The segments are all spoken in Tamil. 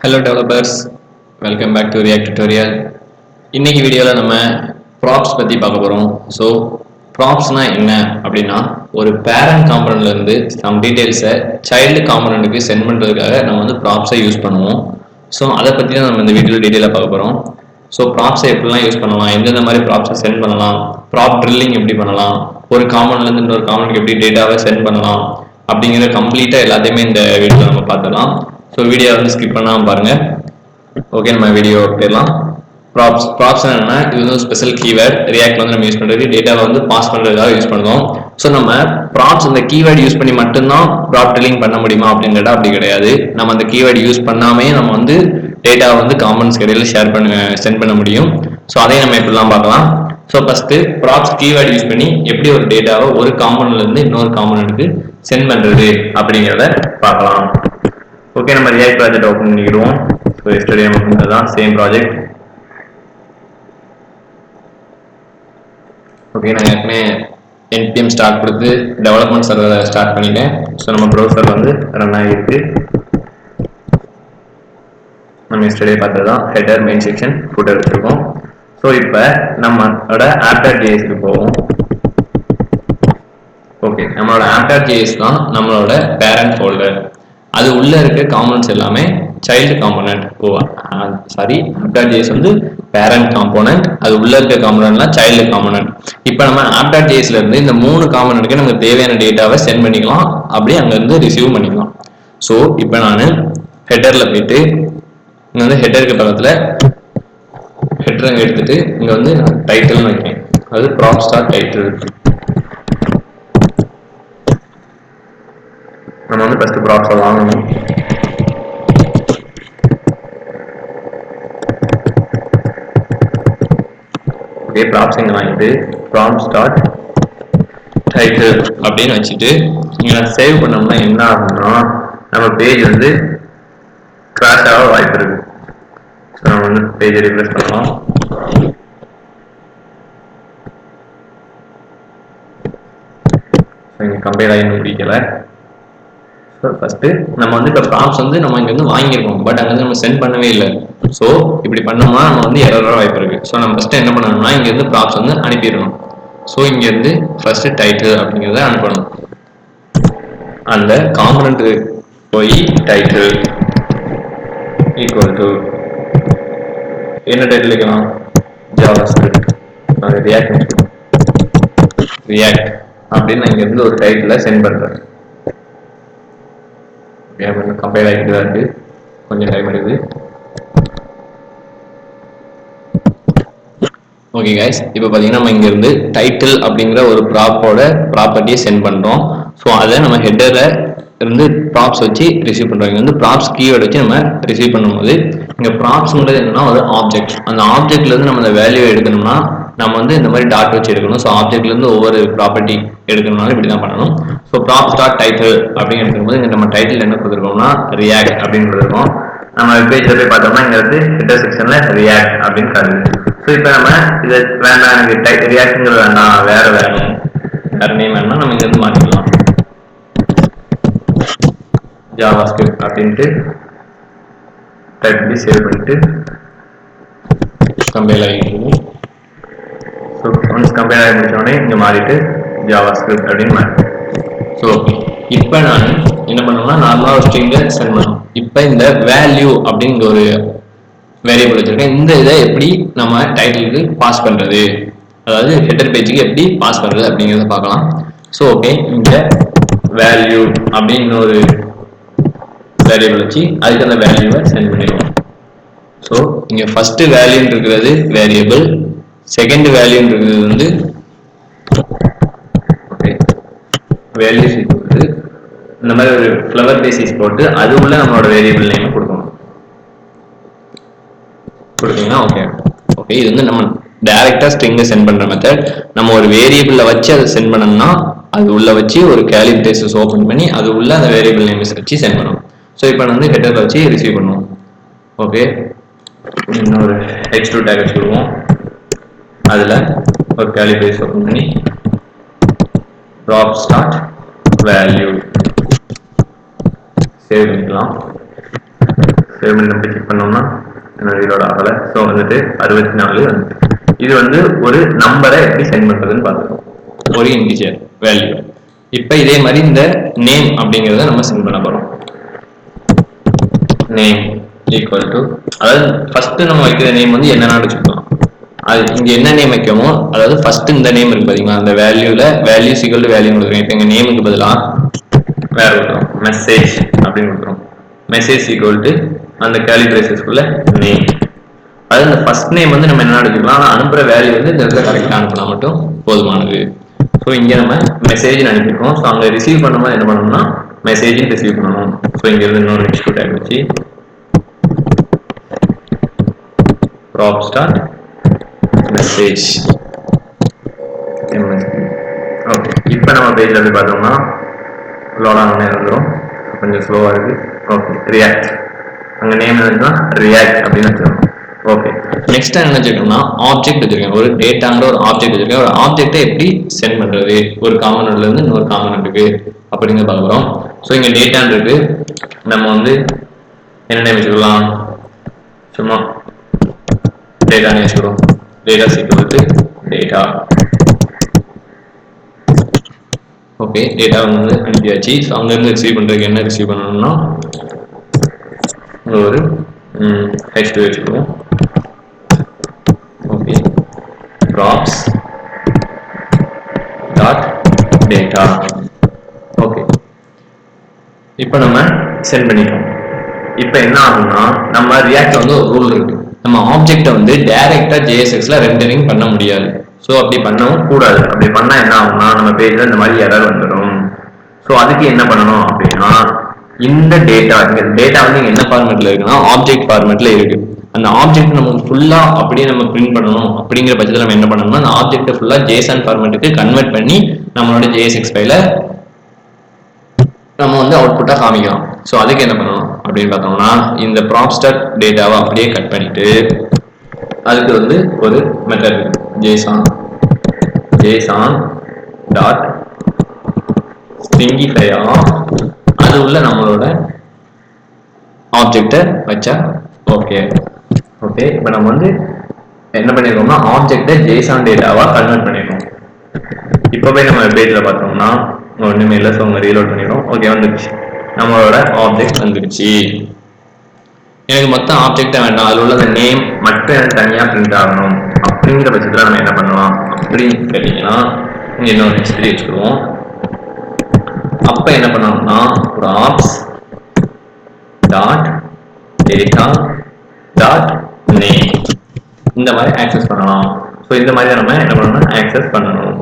Hello developers, welcome back to React tutorial. இன்னைக்கு வீடியோவில் நம்ம ப்ராப்ஸ் பற்றி பார்க்க போகிறோம். ஸோ ப்ராப்ஸ்னால் என்ன அப்படின்னா ஒரு பேரண்ட் காம்பனண்ட்லேருந்து சம் டீட்டெயில்ஸை சைல்டு காம்பனண்ட்டுக்கு சென்ட் பண்ணுறதுக்காக நம்ம வந்து ப்ராப்ஸை யூஸ் பண்ணுவோம். ஸோ அதை பற்றி தான் நம்ம இந்த வீடியோவில் டீட்டெயிலாக பார்க்க போகிறோம். ஸோ ப்ராப்ஸை எப்படிலாம் யூஸ் பண்ணலாம், எந்தெந்த மாதிரி ப்ராப்ஸை சென்ட் பண்ணலாம், ப்ராப் ட்ரில்லிங் எப்படி பண்ணலாம், ஒரு காம்பனண்ட்லேருந்து இன்னொரு காம்பனண்ட்க்கு எப்படி டேட்டாவை சென்ட் பண்ணலாம் அப்படிங்கிற கம்ப்ளீட்டாக எல்லாத்தையுமே இந்த வீடியோவில் நம்ம பார்த்துக்கலாம். ஸோ வீடியோ வந்து ஸ்கிப் பண்ணாமல் பாருங்கள். ஓகே, நம்ம வீடியோ போயிடலாம். ப்ராப்ஸ் என்னன்னா இது வந்து ஸ்பெஷல் கீவேர்ட் ரியாக்ட் வந்து நம்ம யூஸ் பண்ணுறது டேட்டாவை வந்து பாஸ் பண்ணுறதுக்காக யூஸ் பண்ணுவோம். ஸோ நம்ம ப்ராப்ஸ் இந்த கீவேர்ட் யூஸ் பண்ணி மட்டும்தான் ப்ராப் ட்ரில்லிங் பண்ண முடியுமா அப்படின்னு கேட்டால் அப்படி கிடையாது. நம்ம அந்த கீவேர்ட் யூஸ் பண்ணாமே நம்ம வந்து டேட்டாவை வந்து காம்பனண்ட்ஸ் இடையில சென்ட் பண்ண முடியும். ஸோ அதையும் நம்ம எப்படிலாம் பார்க்கலாம். So first props keyword use பண்ணி எப்படி ஒரு டேட்டாவை ஒரு காம்பனண்ட்லேருந்து இன்னொரு காம்பனண்ட்டுக்கு சென்ட் பண்ணுறது அப்படிங்கிறத பார்க்கலாம். ஓகே, நம்ம ரியாக்ட் ப்ராஜெக்ட் ஓப்பன் பண்ணிக்கிடுவோம். ஸோ எஸ்டர்டே நம்ம பண்ணதான் சேம் ப்ராஜெக்ட். ஓகே, நான் ஏற்கனவே npm ஸ்டார்ட் கொடுத்து டெவலப்மெண்ட் சர்வரை ஸ்டார்ட் பண்ணிட்டேன். ஸோ நம்ம ப்ரௌசர் வந்து ரன் ஆகிருக்கு. நம்ம எஸ்டர்டே பார்த்ததான் ஹெடர், மெயின் செக்ஷன், ஃபுட்டர் வச்சுருக்கோம். ஸோ இப்போ நம்மளோட app.jsக்கு போவோம். ஓகே, நம்மளோட app.js தான் நம்மளோட பேரண்ட் ஃபோல்டர். அது உள்ள இருக்க காம்பனன்ட்ஸ் எல்லாமே சைல்டு காம்பனன்ட். சாரி, app.js வந்து பேரண்ட் காம்பனன்ட், அது உள்ள இருக்க காம்பனன்ட்லாம் சைல்டு காம்பனன்ட். இப்போ நம்ம app.jsல இருந்து இந்த 3 காம்பனன்ட்க்கு நமக்கு தேவையான டேட்டாவை சென்ட் பண்ணிக்கலாம், அப்படியே அங்கேருந்து ரிசீவ் பண்ணிக்கலாம். ஸோ இப்போ நான் ஹெட்டரில் போயிட்டு இங்கே வந்து ஹெட்டருக்கு பக்கத்தில் ஹெட்டர் அங்கே எடுத்துட்டு இங்கே வந்து நான் டைட்டில்னு வைக்கிறேன். அது ப்ராப் ஸ்டார் டைட்டில். நம்ம வந்து ஃபர்ஸ்ட் ப்ராப்ஸை வாங்கணும். ஓகே, ப்ராப்ஸ் இங்கே வாங்கிட்டு ப்ராப் ஸ்டார்ட் டைட்டில் அப்படின்னு வச்சுட்டு இங்கே நான் சேவ் பண்ணோம்னா என்ன ஆகும்னா நம்ம பேஜ் வந்து கிராஷ் ஆக வாய்ப்பு இருக்கு. ஸோ நம்ம வந்து பேஜை ரிப்ளேஸ் பண்ணலாம். இங்கே கம்பேர் ஆகி முடிக்கலை. ஃபர்ஸ்ட் நம்ம வந்து இப்போ ப்ராப்ஸ் வந்து நம்ம இங்க வந்து வாங்கியிருக்கோம், பட் அங்கே வந்து நம்ம சென்ட் பண்ணவே இல்லை. ஸோ இப்படி பண்ணோம்னா நம்ம வந்து எரர் வாய்ப்பு இருக்கு. ஸோ நம்ம ஃபர்ஸ்ட் என்ன பண்ணணும்னா இங்க இருந்து ப்ராப்ஸ் வந்து அனுப்பிடணும். ஸோ இங்க இருந்து ஃபர்ஸ்ட் டைட்டில் அப்படிங்கிறத அனுப்பணும். அந்த காம்பனண்ட் போய் டைட்டில் ஈக்குவல் டு என்ன டைட்டில் வைக்கலாம், ஜாவாஸ்கிரிப்ட், ரியாக்ட் அப்படின்னு இங்க இருந்து ஒரு டைட்டில சென்ட் பண்றேன். கம்பைல் ஆகிட்டு தான் இருக்கு, கொஞ்சம் டைம் எடுக்குது. ஓகே கைஸ், இப்போ பார்த்தீங்கன்னா நம்ம இங்கேருந்து டைட்டில் அப்படிங்கிற ஒரு ப்ராப்போட ப்ராப்பர்ட்டியை சென்ட் பண்ணுறோம். ஸோ அதை நம்ம ஹெட்டரில் இருந்து ப்ராப்ஸ் வச்சு ரிசீவ் பண்ணுறோம். இங்கே வந்து ப்ராப்ஸ் கீவேர்டு வச்சு நம்ம ரிசீவ் பண்ணும்போது இங்கே ப்ராப்ஸ்ங்கிறது என்னன்னா ஒரு ஆப்ஜெக்ட். அந்த ஆப்ஜெக்ட்லேருந்து நம்ம அந்த வேல்யூ எடுக்கணும்னா நம்ம வந்து இந்த மாதிரி டாட் வச்சு எடுக்கணும். ஸோ ஆப்ஜெக்ட்லேருந்து ஒவ்வொரு ப்ராப்பர்ட்டி எடுக்கணும்னாலும் இப்படி தான் பண்ணணும். ஸோ ப்ராப் ஸ்டார்ட் டைட்டில் அப்படின்னு எடுக்கும்போது இங்கே நம்ம டைட்டில் என்ன கொடுத்துருக்கோம்னா ரியாக்ட் அப்படின்னு கொடுத்துருக்கோம். நம்ம வெப்பேஜில் போய் பார்த்தோம்னா இங்கே வந்து ஹெட்டர் செக்ஷனில் ரியாக்ட் அப்படின்னு காட்டுது. ஸோ இப்போ நம்ம இதை வேண்டாம், எனக்கு ரியாக்ட்ங்கிறது வேண்டாம், வேற வேணும், வேற நேம் வேணும்னா நம்ம இங்கேருந்து மாற்றிக்கலாம். ஜாவாஸ்கிரிப்ட் அப்படின்ட்டு டைப் பண்ணி சேவ் பண்ணிட்டு கம்பைல் ஆகிட்டு, ஸோ ஒன்ஸ் கம்பைல் ஆகி முடிச்சோடனே இங்கே மாறிட்டு ஜாவாஸ்கிரிப்ட் அப்படின்னு மாறிட்டு. ஸோ ஓகே, இப்போ நான் என்ன பண்ணுவேன்னா நார்மலாக ஒரு ஸ்ட்ரிங்கை சென்ட் பண்ணணும். இப்போ இந்த வேல்யூ அப்படிங்கிற ஒரு வேரியபிள் வச்சிருக்கேன். இந்த இதை எப்படி நம்ம டைட்டிலுக்கு பாஸ் பண்ணுறது, அதாவது ஹெட்டர் பேஜுக்கு எப்படி பாஸ் பண்ணுறது அப்படிங்கிறத பார்க்கலாம். ஸோ ஓகே, இங்கே வேல்யூ அப்படின்னு ஒரு வேரியபிள் வச்சு அதுக்கு அந்த வேல்யூவை சென்ட் பண்ணிடுவோம். ஸோ இங்கே ஃபர்ஸ்ட் வேல்யூன்னு இருக்கிறது வேரியபிள், செகண்ட் வேல்யூன்னு இருக்கிறது வந்து வேல்யூஸ் கொடுத்து இந்த மாதிரி ஒரு ஃப்ளவர் பேசிஸ் போட்டு அது உள்ள நம்மளோட வேரியபிள் நேம் கொடுக்கணும். கொடுத்தீங்கன்னா ஓகே. ஓகே, இது வந்து நம்ம டைரக்டா ஸ்ட்ரிங்கை சென்ட் பண்ற மெத்தட். நம்ம ஒரு வேரியபிள்ல வச்சு அதை சென்ட் பண்ணோம்னா அது உள்ள வச்சு ஒரு கேலி பிளேசஸ் ஓப்பன் பண்ணி அது உள்ள அந்த வேரியபிள் நேம்ஸ் வச்சு சென்ட் பண்ணுவோம். ஸோ இப்போ வந்து ஹெட்டர்ல வச்சு ரிசீவ் பண்ணுவோம். ஓகே, இன்னொரு h2 டேக் வச்சுருவோம். அதில் ஒரு கேலி பிளேஸ் ஓப்பன் பண்ணி ப்ராப் ஸ்டார்ட் வேல்யூ சேவ் பண்ணிக்கலாம். சேவ் பண்ணி நம்ம செக் பண்ணோம்னா ரீலோட் ஆகல. ஸோ வந்துட்டு 64 வந்துட்டு இது வந்து ஒரு நம்பரை எப்படி சென்ட் பண்றதுன்னு பார்த்துக்கோம், ஒரு இன்டிஜர் வேல்யூ. இப்போ இதே மாதிரி இந்த நேம் அப்படிங்கிறத நம்ம சென்ட் பண்ண போறோம். நேம் ஈக்குவல் டு, அதாவது ஃபர்ஸ்ட் நம்ம வைக்கிற நேம் வந்து என்னன்னா வச்சுக்கலாம். அது இங்க என்ன நேம் வைக்கமோ, அதாவது ஃபர்ஸ்ட் இந்த நேம் இருக்கு பாத்தீங்களா, அந்த வேல்யூல வேல்யூ ஈக்குவல் டு வேல்யூ கொடுக்குறோம். இப்போ எங்க நேமுக்கு பதிலாக வேற கொடுக்குறோம், மெசேஜ் அப்படின்னு கொடுக்குறோம். மெசேஜ் ஈக்குவல் டு அந்த கேர்லி பிரேசஸ்க்குள்ள நேம். அதாவது இந்த ஃபர்ஸ்ட் நேம் வந்து நம்ம என்ன எடுத்துக்கலாம், ஆனால் அனுப்புற வேல்யூ வந்து இந்த இடத்துல கரெக்டாக அனுப்பினா மட்டும் போதுமானது. ஸோ இங்கே நம்ம மெசேஜ் அனுப்பியிருக்கோம். ஸோ அங்கே ரிசீவ் பண்ணும்போது என்ன பண்ணணும்னா மெசேஜ் ரிசீவ் பண்ணணும். ஸோ இங்க இருந்து இன்னொரு எக்ஸ்க்யூட் ஆகி வச்சு prop start message. ஓகே, இப்போ நம்ம பேஜ்ல போய் பார்த்தோம்னா லோட் ஆனே வந்துடும், கொஞ்சம் ஸ்லோவா இருக்கு. ஓகே, ரியாக்ட், அங்கே நேம் என்னன்னா ரியாக்ட் அப்படின்னு வச்சிருக்கோம். ஓகே, நெக்ஸ்ட் என்ன வச்சிருக்கோம்னா ஆப்ஜெக்ட் வச்சிருக்கேன். ஒரு டேட்டாங்கிற ஒரு ஆப்ஜெக்ட் வச்சிருக்கேன். ஒரு ஆப்ஜெக்டை எப்படி சென்ட் பண்றது, ஒரு காம்பனன்ட்ல இருந்து இன்னொரு காம்பனன்ட்டுக்கு அப்படிங்க பார்க்குறோம். ஸோ இங்க டேட்டான்னு இருக்கு, நம்ம வந்து என்ன நேம் வச்சுக்கலாம், சும்மா டேட்டா நேம் வச்சுக்கிறோம். Data equal to data. Okay, data வந்து அனுப்பியாச்சு. ஸோ அங்கேருந்து ரிசீவ் பண்ணுறதுக்கு என்ன ரிசீவ் பண்ணணும்னா ஒரு H2 வச்சுக்குவோம். Okay, props dot data. Okay, இப்போ நம்ம சென்ட் பண்ணிட்டோம். இப்போ என்ன ஆகும்னா நம்ம ரியாக்ட்ல வந்து ஒரு ரூல் இருக்கு, நம்ம ஆப்ஜெக்டை வந்து டைரக்டா JSXல ரெண்டரிங் பண்ண முடியாது. ஸோ அப்படி பண்ணவும் கூடாது. அப்படி பண்ணா என்ன ஆகும்னா நம்ம பேஜ்ல இந்த மாதிரி எரர் வந்துடும். ஸோ அதுக்கு என்ன பண்ணணும் அப்படின்னா, இந்த டேட்டா வந்து என்ன ஃபார்மேட்ல இருக்குன்னா ஆப்ஜெக்ட் ஃபார்மேட்ல இருக்கு. அந்த ஆப்ஜெக்ட் நம்ம ஃபுல்லா அப்படியே நம்ம பிரிண்ட் பண்ணணும். அப்படிங்கிற பட்சத்தில் நம்ம என்ன பண்ணணும்னா அந்த ஆப்ஜெக்ட் ஃபுல்லா JSON ஃபார்மேட்டுக்கு கன்வெர்ட் பண்ணி நம்மளோட JSX ஃபைல நம்ம வந்து அவுட்புட்டா காமிக்கலாம். ஸோ அதுக்கு என்ன பண்ணணும் அப்படின்னு பார்த்தோம்னா இந்த ப்ராப்ஸ்டாட் டேட்டாவை அப்படியே கட் பண்ணிட்டு அதுக்கு வந்து ஒரு மெத்தட் ஜேசான் டாட் ஸ்ட்ரிங்கிஃபை ஆஃப், அது உள்ள நம்மளோட ஆப்ஜெக்டை வச்சா ஓகே. ஓகே, இப்போ நம்ம வந்து என்ன பண்ணிருக்கோம்னா ஆப்ஜெக்டை ஜேசான் டேட்டாவா கன்வெர்ட் பண்ணிருக்கோம். இப்போ போய் நம்ம பேஜ்ல பார்த்தோம்னா ஒன்றுமே இல்லை. ஸோ அவங்க ரீலோட் பண்ணிடுறோம். ஓகே, வந்துருச்சு, நம்மளோட ஆப்ஜெக்ட் வந்துருச்சு. எனக்கு மொத்தம் ஆப்ஜெக்டை வேண்டாம், அதில் உள்ள நேம் மட்டும் எனக்கு தனியாக பிரிண்ட் ஆகணும். அப்படிங்கிற பட்சத்தில் நம்ம என்ன பண்ணலாம் அப்படின்னு கேட்டீங்கன்னா இங்கே இன்னொரு H3 வச்சுக்குவோம். அப்போ என்ன பண்ணணும்னா ஒரு apps dot data dot name இந்த மாதிரி ஆக்சஸ் பண்ணலாம். ஸோ இந்த மாதிரி நம்ம என்ன பண்ணணும்னா ஆக்சஸ் பண்ணணும்.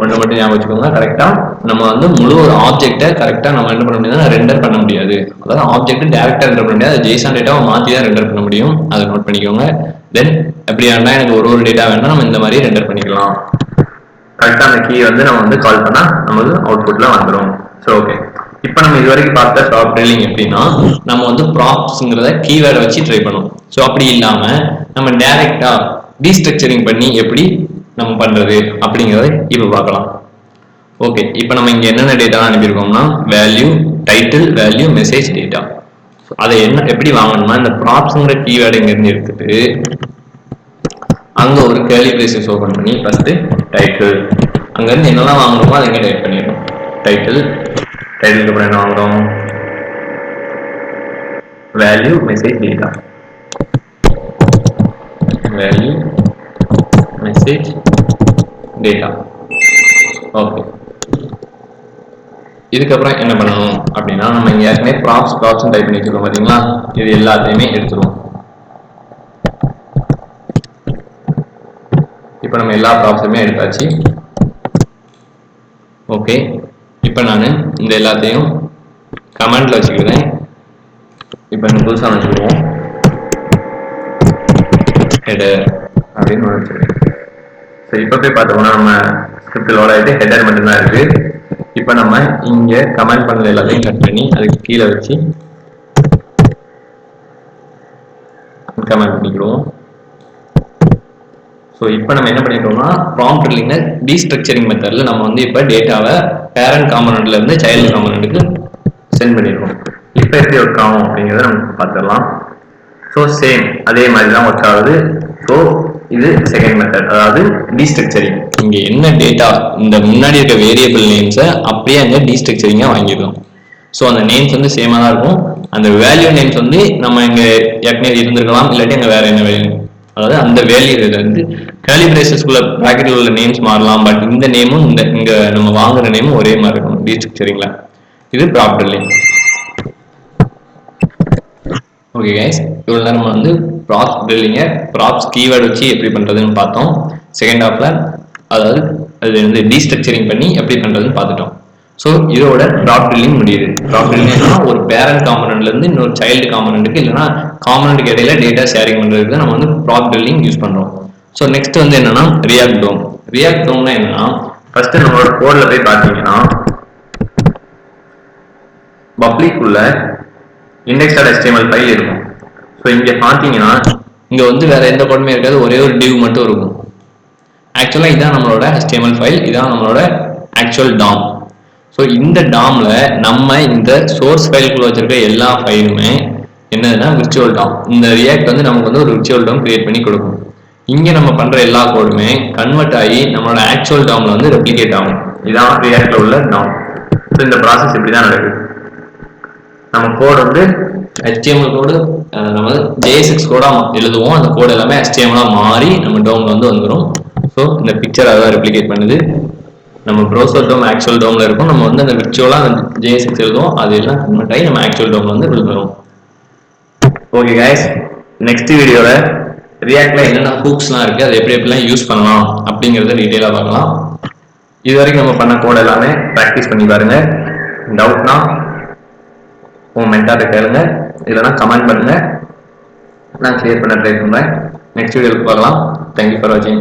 ஒன்று மட்டும் ஞாபகம் வச்சுக்கோங்க, கரெக்டா நம்ம வந்து முழு ஒரு ஆப்ஜெக்டை கரெக்டா நம்ம என்ன பண்ண முடியாது, ரெண்டர் பண்ண முடியாது. அதாவது ஆப்ஜெக்ட் டேரக்டா ரெண்டர் பண்ண முடியாது, ஜேசன் டேட்டாவை மாற்றி தான் ரெண்டர் பண்ண முடியும். அதை நோட் பண்ணிக்கோங்க. தென் எப்படி வேணா எனக்கு ஒரு டேட்டா வேணா நம்ம இந்த மாதிரி ரெண்டர் பண்ணிக்கலாம். கரெக்டா அந்த கீ வந்து நம்ம வந்து கால் பண்ணா நமக்கு அவுட்புட்ல வந்துடும். ஸோ ஓகே, இப்போ நம்ம இது வரைக்கும் பார்த்த சாஃப்ட்வேரிங் எப்படின்னா நம்ம வந்து ப்ராப்ஸ்ங்கிறத கீவேர்டை வச்சு ட்ரை பண்ணுவோம். ஸோ அப்படி இல்லாம நம்ம டைரக்டா டீஸ்ட்ரக்சரிங் பண்ணி எப்படி நம்ம பண்றது அப்படிங்கிறத இப்போ பார்க்கலாம். ஓகே, இப்போ நம்ம இங்க என்னென்ன டேட்டா அனுப்பியிருக்கோம்னா value, title, value, message, data. அதை என்ன எப்படி வாங்கணும்னா இந்த ப்ராப்ஸ்ங்கிற கீவேர்டு இங்க இருந்து எடுத்துட்டு அங்க ஒரு கேர்லி பிரேசஸ் ஓபன் பண்ணி ஃபர்ஸ்ட் டைட்டில், அங்க இருந்து என்னெல்லாம் வாங்கணுமோ அதை இங்க டைப் பண்ணிடணும். டைட்டிலுக்கு அப்புறம் என்ன வாங்குறோம், value, message, data. Value, message, data. Okay, இதுக்கப்புறம் என்ன பண்ணணும் அப்படின்னா நம்ம இங்க ஏற்கனவே ப்ராப்ஸ் டைப் பண்ணி வச்சிருக்கோம் பாத்தீங்களா, இது எல்லாத்தையுமே எடுத்துருவோம். இப்போ நம்ம எல்லா ப்ராப்ஸுமே எடுத்தாச்சு. ஓகே, இப்போ நான் இந்த எல்லாத்தையும் கமெண்ட்ல வச்சுக்கிறேன். இப்போ நம்ம புதுசாக வச்சுக்குவோம் ஹெடர் அப்படின்னு வச்சுக்கிறேன். ஸோ இப்போ போய் பார்த்தோம்னா நம்ம ஸ்கிரிப்ட் லோட் ஆகிட்டு ஹெடர் மட்டும்தான் இருக்கு. இப்போ நம்ம இங்கே கமெண்ட் பண்ணது எல்லாத்தையும் கட் பண்ணி அதுக்கு கீழே வச்சு கமெண்ட் பண்ணிக்கிடுவோம். ஸோ இப்போ நம்ம என்ன பண்ணிட்டோம்னா ப்ராம்ப்ட் இல்லைங்க டீஸ்ட்ரக்சரிங் மெத்தடில் நம்ம வந்து இப்போ டேட்டாவை பேரண்ட் காம்பனண்ட்ல இருந்து சைல்டு காம்பனண்ட்டுக்கு சென்ட் பண்ணிடுவோம். இப்போ இப்போ எப்படி ஒர்க் ஆகும் அப்படிங்கிறத நம்ம பார்த்துடலாம். ஸோ சேம் அதே மாதிரி தான் ஒர்க் ஆகுது. ஸோ இது செகண்ட் மெத்தட், அதாவது டீஸ்ட்ரக்சரிங். இங்கே என்ன டேட்டா இந்த முன்னாடி இருக்க வேரியபிள் நேம்ஸை அப்படியே அங்கே டீஸ்ட்ரக்சரிங்காக வாங்கிடுவோம். ஸோ அந்த நேம்ஸ் வந்து சேமாக தான் இருக்கும். அந்த வேல்யூ நேம்ஸ் வந்து நம்ம இங்கே ஏற்கனவே இருந்திருக்கலாம், இல்லாட்டி அங்கே வேற என்ன வேல்யூ, அதாவது அந்த வேல்யூ வந்து கேர்லி பிரேசஸ்க்குள்ள ப்ராக்கெட்டில் உள்ள நேம்ஸ் மாறலாம். பட் இந்த நேமும் இந்த இங்கே நம்ம வாங்குற நேமும் ஒரே மாதிரி இருக்கும் டீஸ்ட்ரக்சரிங்ல. இது ப்ராப் ட்ரில்லிங். ஓகே கைஸ், இவ்வளோ நேரம் வந்து ப்ராப்ஸ் ட்ரில்லிங்கை ப்ராப்ஸ் கீவேர்டு வச்சு எப்படி பண்ணுறதுன்னு பார்த்தோம். செகண்ட் ஹாஃப்ல அதாவது அது வந்து டீஸ்ட்ரக்சரிங் பண்ணி எப்படி பண்ணுறதுன்னு பார்த்துட்டோம். ஸோ இதோட ப்ராப் ட்ரில்லிங் முடியுது. ப்ராப் ட்ரில்லிங்னா ஒரு பேரண்ட் காம்பனண்ட்லேருந்து இன்னொரு சைல்டு காம்பனண்ட்டுக்கு இல்லைனா காம்பனண்ட்டுக்கு இடையில டேட்டா ஷேரிங் பண்ணுறதுக்கு நம்ம வந்து ப்ராப் ட்ரில்லிங் யூஸ் பண்ணுறோம். ஸோ நெக்ஸ்ட் வந்து என்னன்னா ரியாக்ட் டோம். ரியாக்ட் டோம்னா என்னன்னா, ஃபர்ஸ்ட் நம்மளோட கோட்ல போய் பார்த்தீங்கன்னா பப்ளிக் உள்ள index.html ஃபைல் இருக்கும். ஸோ இங்கே பார்த்தீங்கன்னா இங்கே வந்து வேற எந்த கோடுமே இருக்காது, ஒரே ஒரு div மட்டும் இருக்கும். ஆக்சுவலாக இதான் நம்மளோட HTML ஃபைல், இதான் நம்மளோட ஆக்சுவல் DOM. ஸோ இந்த DOMல நம்ம இந்த சோர்ஸ் ஃபைலுக்குள்ள வச்சிருக்க எல்லா ஃபைலுமே என்னதுன்னா விர்ச்சுவல் DOM. இந்த ரியாக்ட் வந்து நமக்கு வந்து ஒரு விர்ச்சுவல் DOM கிரியேட் பண்ணி கொடுக்கும். இங்கே நம்ம பண்ற எல்லா கோடுமே கன்வெர்ட் ஆகி நம்மளோட ஆக்சுவல் DOMல வந்து ரெப்ளிகேட் ஆகும். இதான் ரியாக்ட்ல உள்ள DOM. ஸோ இந்த ப்ராசஸ் இப்படி தான் நடக்குது. நம்ம கோடு வந்து HTML கோடு நம்ம JSX கோடா எழுதுவோம். அந்த கோடு எல்லாமே HTML மாறி நம்ம டோம்ல வந்து வந்துடும். ஸோ இந்த பிக்சர் அதான் ரெப்ளிகேட் பண்ணுது. நம்ம ப்ரௌசர் டோம் ஆக்சுவல் டோம்ல இருக்கும். நம்ம வந்து அந்த விர்ச்சுவலா JSX எழுதுவோம், அது எல்லாம் கன்வெர்ட் ஆகி நம்ம ஆக்சுவல் டோம்ல வந்து விழுந்துடும். ஓகே கைஸ், நெக்ஸ்ட் வீடியோல ரியாக்ட்ல என்னென்ன ஹூக்ஸ்லாம் இருக்கு, அதை எப்படி எப்படிலாம் யூஸ் பண்ணலாம் அப்படிங்கிறத டீட்டெயிலாக பார்க்கலாம். இது வரைக்கும் நம்ம பண்ண கோட் எல்லாமே ப்ராக்டிஸ் பண்ணி பாருங்க. டவுட்னா உங்க மென்டாரை கேளுங்க, இல்லைனா கமெண்ட் பண்ணுங்க, நான் கிளியர் பண்ண ட்ரை பண்ணுறேன். நெக்ஸ்ட் வீடியோக்கு பார்க்கலாம். தேங்க்யூ ஃபார் வாட்சிங்.